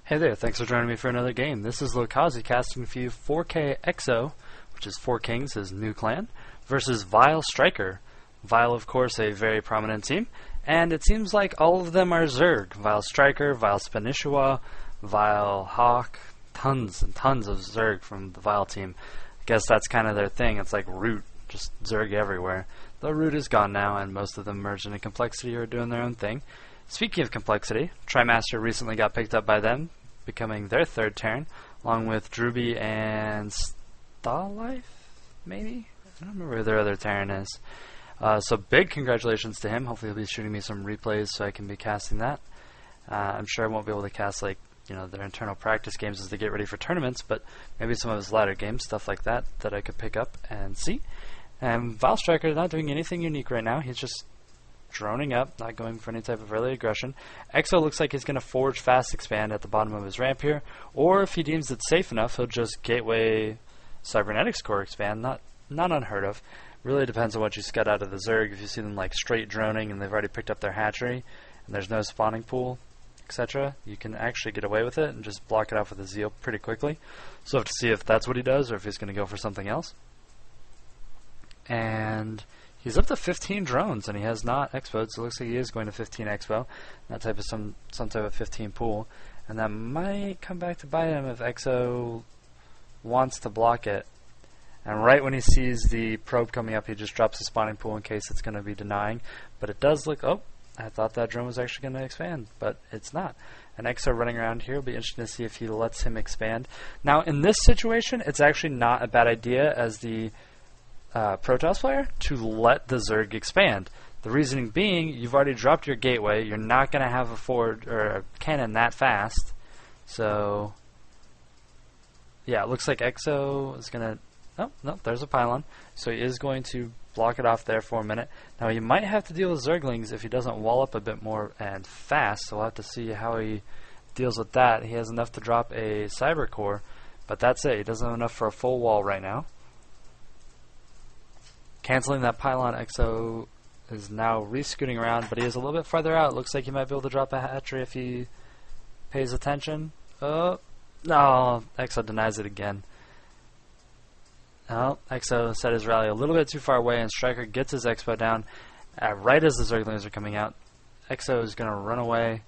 Hey there, thanks for joining me for another game. This is Lokazi casting for you FourKExO, which is Four Kings, his new clan, versus vileStRyKeR. Vile, of course, a very prominent team, and it seems like all of them are Zerg. vileStRyKeR, vileSPinishua, vileHawk, tons and tons of Zerg from the Vile team. I guess that's kind of their thing. It's like Root, just Zerg everywhere. The Root is gone now, and most of them merged into Complexity or are doing their own thing. Speaking of Complexity, Grandmaster recently got picked up by them, becoming their third Terran, along with Druby and Starlife, maybe? I don't remember who their other Terran is. So big congratulations to him. Hopefully he'll be shooting me some replays so I can be casting that. I'm sure I won't be able to cast their internal practice games as they get ready for tournaments, but maybe some of his latter games, stuff like that I could pick up and see. And vileStRyKeR is not doing anything unique right now. He's just droning up, not going for any type of early aggression. FourKExO looks like he's going to forge fast expand at the bottom of his ramp here, or if he deems it safe enough, he'll just gateway cybernetics core expand. Not unheard of. Really depends on what you scut out of the Zerg. If you see them like straight droning and they've already picked up their hatchery and there's no spawning pool, etc., you can actually get away with it and just block it off with a Zeal pretty quickly. So we'll have to see if that's what he does or if he's going to go for something else. And he's up to 15 drones, and he has not expoed, so it looks like he is going to 15 expo. That type of some type of 15 pool, and that might come back to bite him if FourKExO wants to block it. And right when he sees the probe coming up, he just drops the spawning pool in case it's going to be denying. But it does look. Oh, I thought that drone was actually going to expand, but it's not. And FourKExO running around here will be interesting to see if he lets him expand. Now, in this situation, it's actually not a bad idea as the Protoss player to let the Zerg expand. The reasoning being, you've already dropped your gateway. You're not going to have a forward or a cannon that fast. So, yeah, it looks like FourKExO is going to. Oh, no, there's a pylon. So he is going to block it off there for a minute. Now he might have to deal with Zerglings if he doesn't wall up a bit more and fast. So we'll have to see how he deals with that. He has enough to drop a cyber core, but that's it. He doesn't have enough for a full wall right now. Canceling that pylon, FourKExO is now re-scooting around, but he is a little bit farther out. Looks like he might be able to drop a hatchery if he pays attention. Oh, no, FourKExO denies it again. No, FourKExO set his rally a little bit too far away, and FourKExO gets his expo down right as the Zerglings are coming out. FourKExO is going to run away.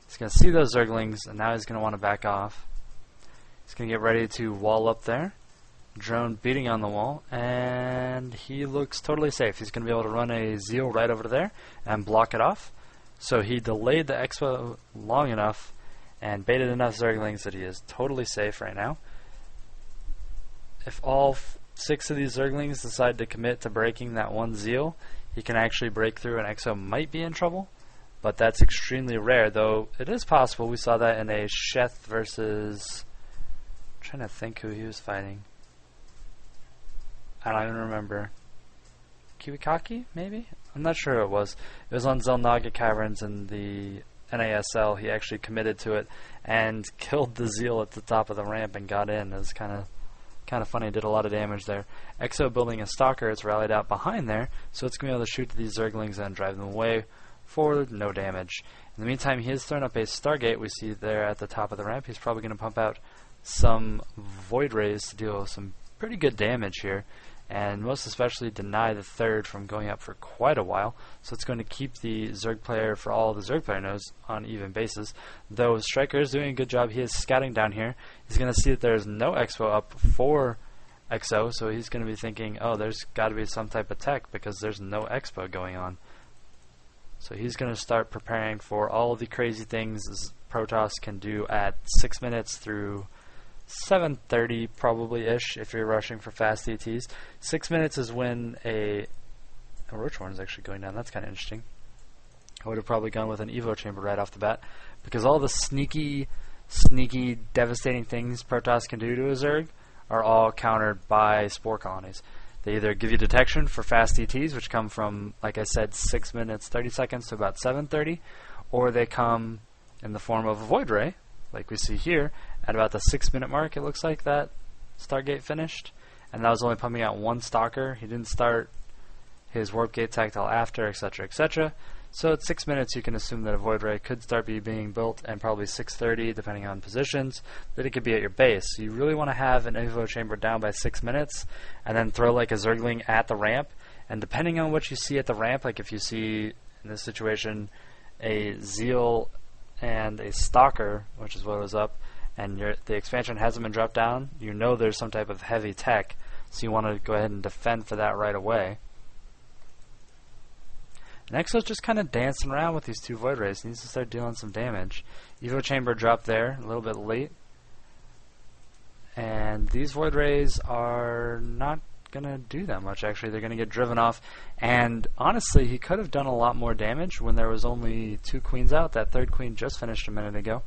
He's going to see those Zerglings, and now he's going to want to back off. He's going to get ready to wall up there. Drone beating on the wall, and he looks totally safe. He's going to be able to run a Zeal right over there and block it off. So he delayed the expo long enough and baited enough Zerglings that he is totally safe right now. If all 6 of these Zerglings decide to commit to breaking that one Zeal, he can actually break through, and FourKExO might be in trouble. But that's extremely rare, though it is possible. We saw that in a Sheth versus... I'm trying to think who he was fighting. I don't even remember. Kiwikaki, maybe? I'm not sure who it was. It was on Zelnaga Caverns in the NASL. He actually committed to it and killed the Zeal at the top of the ramp and got in. It was kind of funny. Did a lot of damage there. FourKExO building a stalker. It's rallied out behind there, so it's going to be able to shoot these Zerglings and drive them away. Forward, no damage. In the meantime, he has thrown up a Stargate. We see there at the top of the ramp. He's probably going to pump out some Void Rays to deal with some pretty good damage here, and most especially deny the third from going up for quite a while. So it's going to keep the Zerg player, for all the Zerg player knows, on even basis. Though FourKExO is doing a good job. He is scouting down here. He's going to see that there's no expo up for FourKExO, so he's going to be thinking, oh, there's got to be some type of tech because there's no expo going on. So he's going to start preparing for all of the crazy things Protoss can do at 6 minutes through 7:30 probably-ish if you're rushing for fast ETs. 6 minutes is when a Roach Horn is actually going down. That's kind of interesting. I would have probably gone with an Evo Chamber right off the bat, because all the sneaky, devastating things Protoss can do to a Zerg are all countered by Spore Colonies. They either give you detection for fast ETs, which come from, like I said, 6 minutes 30 seconds to about 7:30, or they come in the form of a Void Ray, like we see here, at about the 6 minute mark. It looks like that Stargate finished, and that was only pumping out one Stalker. He didn't start his Warp Gate tech till after, etc., etc. So at 6 minutes you can assume that a Void Ray could start being built, and probably 6:30 depending on positions, that it could be at your base. So you really want to have an info chamber down by 6 minutes, and then throw like a Zergling at the ramp, and depending on what you see at the ramp, like if you see in this situation a Zeal and a Stalker, which is what was up, and the expansion hasn't been dropped down, you know there's some type of heavy tech, so you want to go ahead and defend for that right away. And FourKExO's just kind of dancing around with these two Void Rays. He needs to start dealing some damage. Evo Chamber dropped there, a little bit late. And these Void Rays are not going to do that much, actually. They're going to get driven off. And honestly, he could have done a lot more damage when there was only 2 queens out. That third queen just finished a minute ago.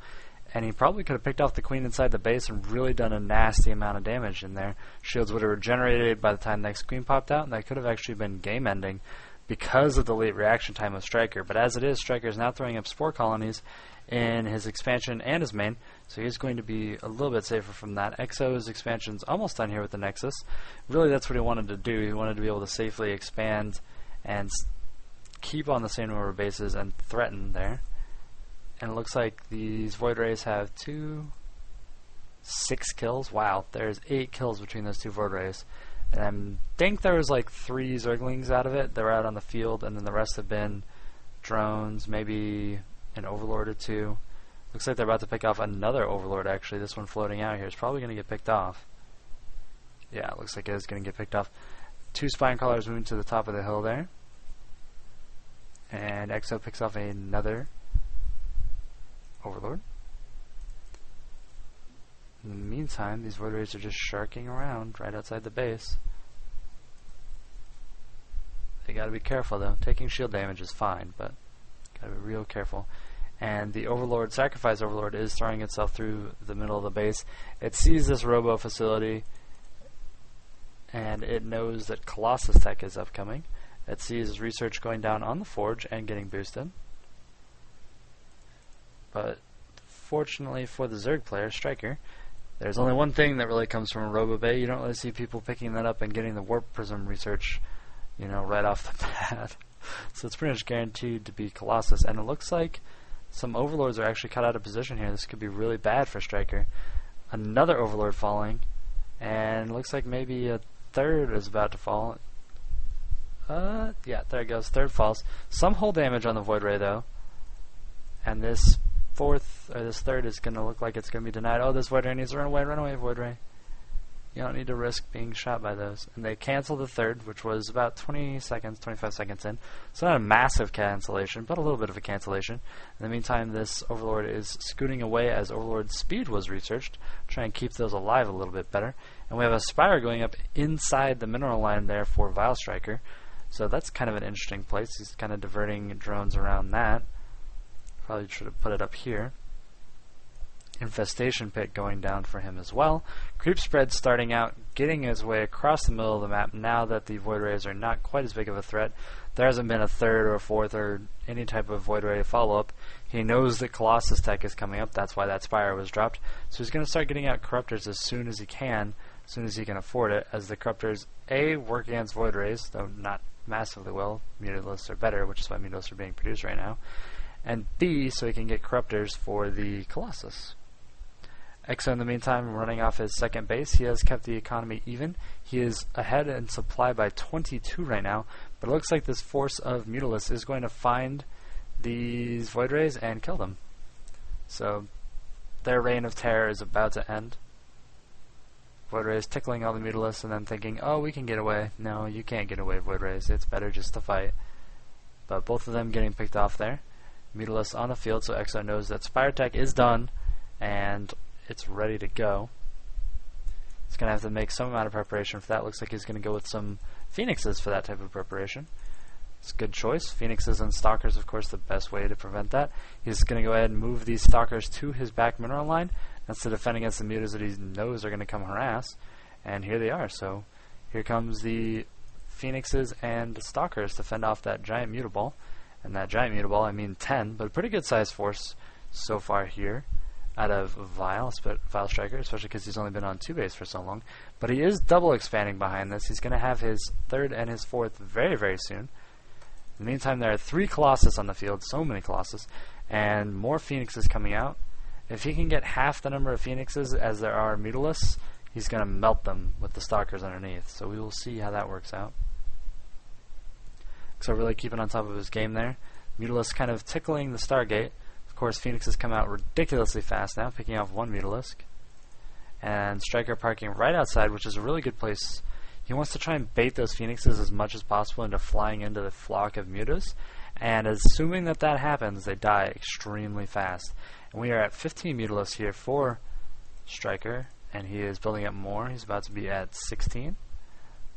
And he probably could have picked off the queen inside the base and really done a nasty amount of damage in there. Shields would have regenerated by the time the next queen popped out, and that could have actually been game-ending because of the late reaction time of Striker. But as it is, Striker is now throwing up spore colonies in his expansion and his main, so he's going to be a little bit safer from that. FourKExO's expansion's almost done here with the Nexus. Really, that's what he wanted to do. He wanted to be able to safely expand and keep on the same number of bases and threaten there. And it looks like these Void Rays have 6 kills. Wow, there's 8 kills between those 2 Void Rays. And I think there was like 3 Zerglings out of it. They were out on the field, and then the rest have been drones, maybe an Overlord or 2. Looks like they're about to pick off another Overlord, actually. This one floating out here is probably going to get picked off. Yeah, it looks like it is going to get picked off. 2 Spine Crawlers moving to the top of the hill there. And FourKExO picks off another Overlord. In the meantime, these Void Rays are just sharking around right outside the base. They gotta be careful though. Taking shield damage is fine, but gotta be real careful. And the Overlord, Sacrifice Overlord, is throwing itself through the middle of the base. It sees this robo facility, and it knows that Colossus Tech is upcoming. It sees research going down on the Forge and getting boosted. But fortunately for the Zerg player, Striker, there's only one thing that really comes from a Robo Bay. You don't really see people picking that up and getting the Warp Prism research, you know, right off the bat. So it's pretty much guaranteed to be Colossus. And it looks like some Overlords are actually cut out of position here. This could be really bad for Striker. Another Overlord falling, and it looks like maybe a third is about to fall. Yeah, there it goes. Third falls. Some hull damage on the Void Ray though. And this third is going to look like it's going to be denied. Oh, this Void Ray needs to run away, Void Ray. You don't need to risk being shot by those. And they cancel the third, which was about 25 seconds in. So not a massive cancellation, but a little bit of a cancellation. In the meantime, this Overlord is scooting away as Overlord's speed was researched. Try and keep those alive a little bit better. And we have a Spire going up inside the mineral line there for vileStRyKeR. So that's kind of an interesting place. He's kind of diverting drones around that. Probably should have put it up here. Infestation Pit going down for him as well. Creep Spread starting out, getting his way across the middle of the map now that the Void Rays are not quite as big of a threat. There hasn't been a third or a fourth or any type of Void Ray follow-up. He knows that Colossus Tech is coming up. That's why that Spire was dropped. So he's going to start getting out Corruptors as soon as he can, as soon as he can afford it, as the Corruptors, A, work against Void Rays, though not massively well. Mutalisks are better, which is why Mutalisks are being produced right now. And B, so he can get Corruptors for the Colossus. FourKExO, in the meantime, running off his second base. He has kept the economy even. He is ahead in supply by 22 right now, but it looks like this force of Mutalisks is going to find these Void Rays and kill them. So their reign of terror is about to end. Void Rays tickling all the Mutalisks and then thinking, oh, we can get away. No, you can't get away, Void Rays. It's better just to fight. But both of them getting picked off there. Mutalisks on the field, so FourKExO knows that Spire Tech is done and it's ready to go. He's going to have to make some amount of preparation for that. Looks like he's going to go with some Phoenixes for that type of preparation. It's a good choice. Phoenixes and Stalkers, of course, the best way to prevent that. He's going to go ahead and move these Stalkers to his back mineral line. That's to defend against the Mutas that he knows are going to come harass. And here they are. So here comes the Phoenixes and Stalkers to fend off that giant Mutaball. And that giant Mutaball, I mean 10, but a pretty good sized force so far here out of vileStRyKeR, especially because he's only been on 2 base for so long. But he is double expanding behind this. He's going to have his third and his fourth very, very soon. In the meantime, there are 3 Colossus on the field, so many Colossus, and more Phoenixes coming out. If he can get half the number of Phoenixes as there are Mutalisks, he's going to melt them with the Stalkers underneath. So we will see how that works out. So really keeping on top of his game there. Mutalisk kind of tickling the Stargate. Of course, Phoenixes come out ridiculously fast now, picking off 1 Mutalisk. And Striker parking right outside, which is a really good place. He wants to try and bait those Phoenixes as much as possible into flying into the flock of Mutas. And assuming that that happens, they die extremely fast. And we are at 15 Mutalisks here for Striker, and he is building up more. He's about to be at 16.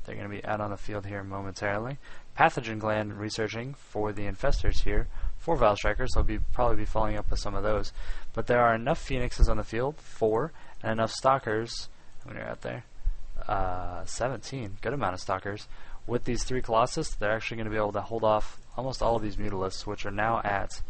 They're going to be out on the field here momentarily. Pathogen Gland researching for the Infestors here for vileStRyKER, so he'll probably be following up with some of those. But there are enough Phoenixes on the field, 4, and enough Stalkers. How many are out there? 17. Good amount of Stalkers. With these 3 Colossus, they're actually going to be able to hold off almost all of these Mutalisks, which are now at,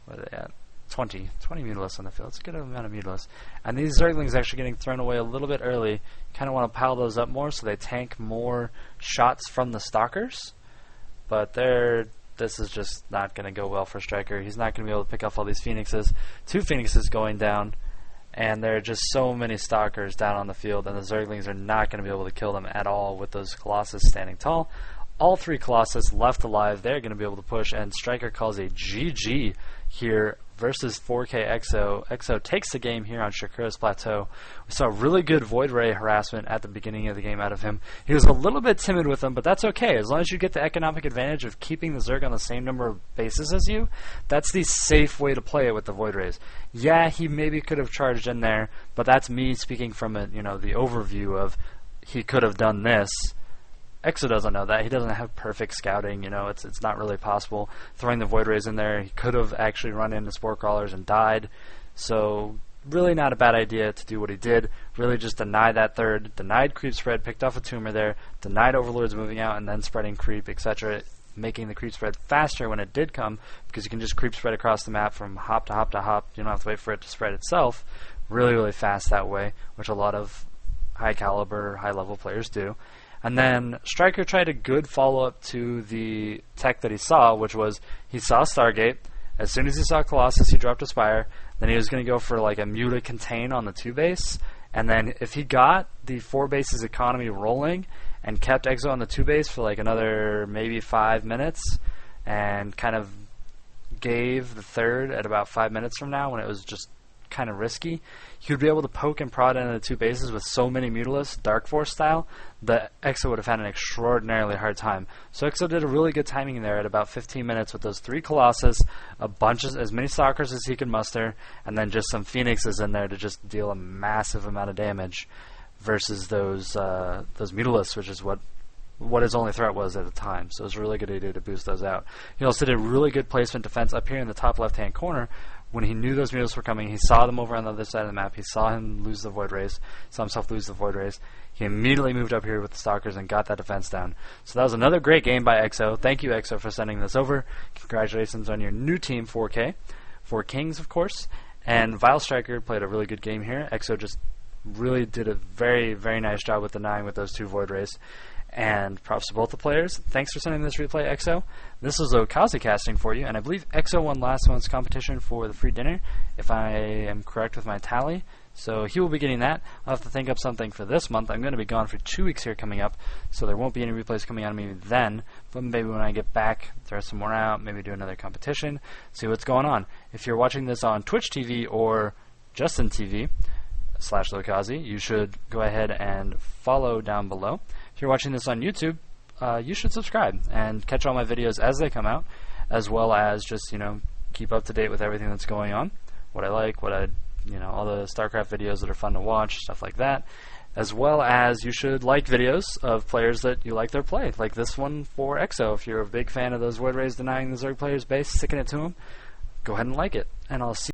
what are they at? 20 Mutalisks on the field. It's a good amount of Mutalisks. And these Zerglings actually getting thrown away a little bit early. You kind of want to pile those up more so they tank more shots from the Stalkers. But this is just not going to go well for Striker. He's not going to be able to pick off all these Phoenixes. 2 Phoenixes going down, and there are just so many Stalkers down on the field, and the Zerglings are not going to be able to kill them at all with those Colossus standing tall. All 3 Colossus left alive. They're going to be able to push, and Striker calls a GG here versus FourKExO. EXO takes the game here on Shakura's Plateau. We saw really good Void Ray harassment at the beginning of the game out of him. He was a little bit timid with them, but that's okay. As long as you get the economic advantage of keeping the Zerg on the same number of bases as you, that's the safe way to play it with the Void Rays. Yeah, he maybe could have charged in there, but that's me speaking from the overview of he could have done this. EXO doesn't know that. He doesn't have perfect scouting. It's not really possible. Throwing the Void Rays in there, he could have actually run into Spore Crawlers and died. So really not a bad idea to do what he did. Really just deny that third, denied creep spread, picked off a tumor there, denied Overlords moving out and then spreading creep, etc., making the creep spread faster when it did come, because you can just creep spread across the map from hop to hop to hop. You don't have to wait for it to spread itself. Really, really fast that way, which a lot of high caliber, high level players do. And then Striker tried a good follow-up to the tech that he saw, which was he saw Stargate. As soon as he saw Colossus, he dropped a Spire. Then he was going to go for like a Muta Contain on the 2 base. And then if he got the 4 bases economy rolling and kept EXO on the 2 base for like another maybe 5 minutes and kind of gave the third at about 5 minutes from now when it was just kind of risky, he would be able to poke and prod into the 2 bases with so many Mutalisks, Dark Force style, that EXO would have had an extraordinarily hard time. So EXO did a really good timing there at about 15 minutes with those 3 Colossus, as many Stalkers as he could muster, and then just some Phoenixes in there to just deal a massive amount of damage versus those Mutalisks, which is what his only threat was at the time. So it was a really good idea to boost those out. He also did a really good placement defense up here in the top left-hand corner. When he knew those Mutalisks were coming, he saw them over on the other side of the map. He saw him lose the Void Rays, saw himself lose the Void Rays. He immediately moved up here with the Stalkers and got that defense down. So that was another great game by EXO. Thank you, EXO, for sending this over. Congratulations on your new team, 4K. 4Kings, of course. And vileStRyKER played a really good game here. EXO just really did a very, very nice job with denying with those 2 Void Rays. And props to both the players. Thanks for sending this replay, EXO. This was Okazi casting for you, and I believe EXO won last month's competition for the free dinner, if I am correct with my tally. So he will be getting that. I'll have to think up something for this month. I'm going to be gone for 2 weeks here coming up, so there won't be any replays coming out of me then. But maybe when I get back, throw some more out, maybe do another competition, see what's going on. If you're watching this on Twitch TV or Justin TV /Okazi, you should go ahead and follow down below. If you're watching this on YouTube, you should subscribe and catch all my videos as they come out, as well as just, keep up to date with everything that's going on, what I like, all the StarCraft videos that are fun to watch, stuff like that, as well as you should like videos of players that you like their play, like this one for EXO. If you're a big fan of those Void Rays denying the Zerg players base, sticking it to them, go ahead and like it, and I'll see